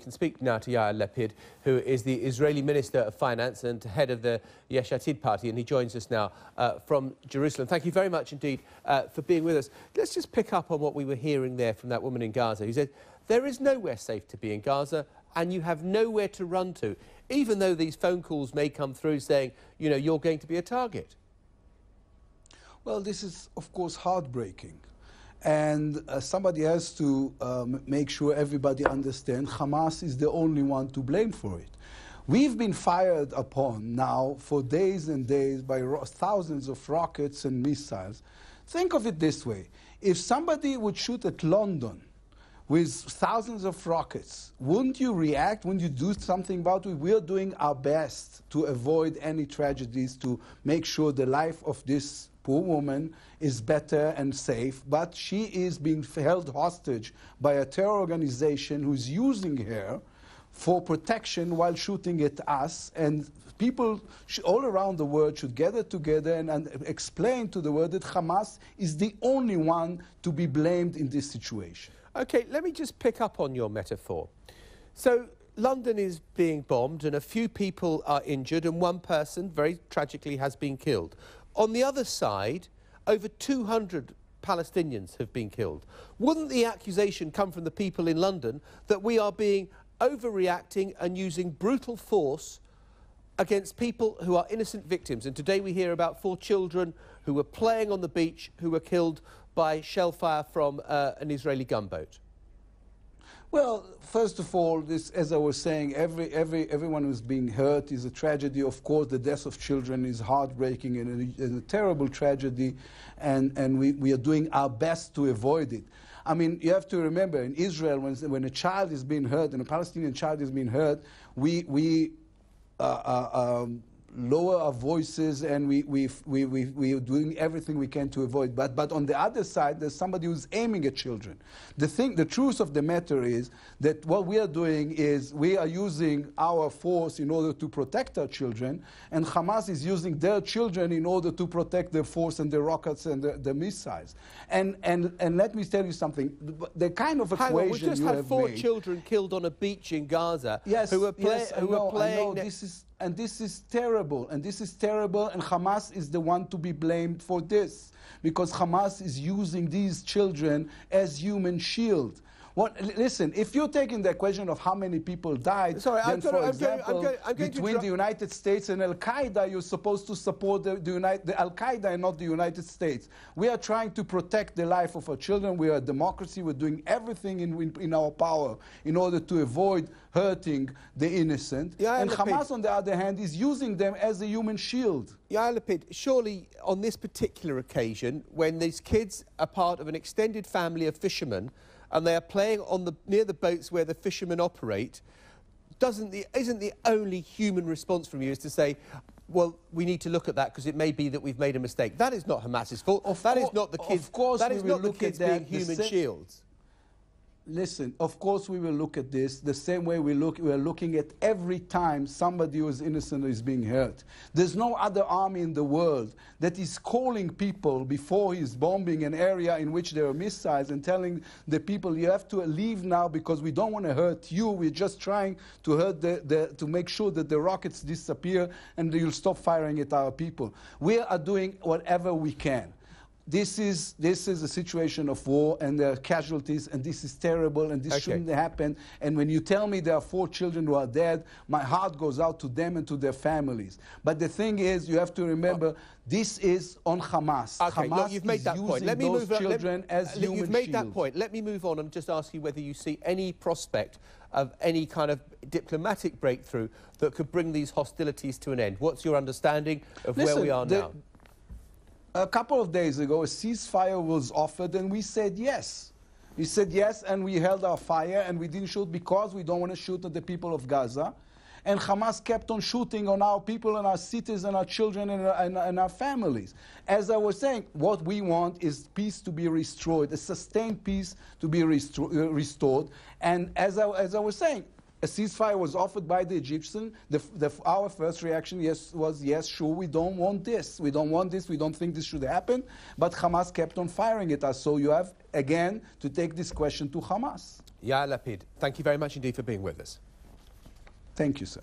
We can speak now to Yair Lipid, who is the Israeli Minister of Finance and head of the Yesh Atid party, and he joins us now from Jerusalem. Thank you very much indeed for being with us. Let's just pick up on what we were hearing there from that woman in Gaza who said, there is nowhere safe to be in Gaza and you have nowhere to run to, even though these phone calls may come through saying, you know, you're going to be a target. Well, this is, of course, heartbreaking. And somebody has to make sure everybody understands Hamas is the only one to blame for it. We've been fired upon now for days and days by thousands of rockets and missiles. Think of it this way. If somebody would shoot at London with thousands of rockets, wouldn't you react? Wouldn't you do something about it? We're doing our best to avoid any tragedies, to make sure the life of this poor woman is better and safe, but she is being held hostage by a terror organization who's using her for protection while shooting at us, and people all around the world should gather together and explain to the world that Hamas is the only one to be blamed in this situation. Okay, let me just pick up on your metaphor. So London is being bombed and a few people are injured and one person, very tragically, has been killed. On the other side, over 200 Palestinians have been killed. Wouldn't the accusation come from the people in London that we are being overreacting and using brutal force against people who are innocent victims? And today we hear about 4 children who were playing on the beach who were killed by shell fire from an Israeli gunboat. Well, first of all, this, as I was saying, everyone who's being hurt is a tragedy. Of course, the death of children is heartbreaking and a terrible tragedy, and we are doing our best to avoid it. I mean, you have to remember, in Israel, when a child is being hurt, and a Palestinian child is being hurt, we lower our voices and we are doing everything we can to avoid. But on the other side, there's somebody who's aiming at children. The truth of the matter is that what we are doing is we are using our force in order to protect our children, and Hamas is using their children in order to protect their force and the rockets and the missiles. And let me tell you something. The kind of equation we just you had have 4 made, children killed on a beach in Gaza. Yes, who were playing. I know, and this is terrible, and Hamas is the one to be blamed for this, because Hamas is using these children as human shield. Listen, if you're taking the question of how many people died, then, for example, between the United States and Al-Qaeda, you're supposed to support the Al-Qaeda and not the United States. We are trying to protect the life of our children. We are a democracy. We're doing everything in our power in order to avoid hurting the innocent. And Hamas, on the other hand, is using them as a human shield. Yair Lipid, surely on this particular occasion, when these kids are part of an extended family of fishermen, and they are playing near the boats where the fishermen operate, isn't the only human response from you is to say, well, we need to look at that because it may be that we've made a mistake? That is not Hamas's fault. That is not the kids. Of course, that is not the kids being human shields. Listen, of course we will look at this the same way we are looking at every time somebody who is innocent is being hurt. There's no other army in the world that is calling people before he's bombing an area in which there are missiles and telling the people, you have to leave now because we don't want to hurt you. We're just trying to hurt to make sure that the rockets disappear and you'll stop firing at our people. We are doing whatever we can. This is a situation of war, and there are casualties, and this is terrible, and this shouldn't happen. And when you tell me there are 4 children who are dead, my heart goes out to them and to their families. But the thing is, you have to remember, this is on Hamas. Okay, Hamas look, you've made that point. Let me move on. Children as human You've made shields. that point. Let me move on and just ask you whether you see any prospect of any kind of diplomatic breakthrough that could bring these hostilities to an end. What's your understanding of where we are now? A couple of days ago, a ceasefire was offered, and we said yes. We said yes, and we held our fire, and we didn't shoot because we don't want to shoot at the people of Gaza. And Hamas kept on shooting on our people and our cities and our children and our families. As I was saying, what we want is peace to be restored, a sustained peace to be restored. And as I was saying, a ceasefire was offered by the Egyptians. Our first reaction was yes, sure, we don't want this. We don't want this. We don't think this should happen. But Hamas kept on firing at us. So you have, again, to take this question to Hamas. Yair Lapid, thank you very much indeed for being with us. Thank you, sir.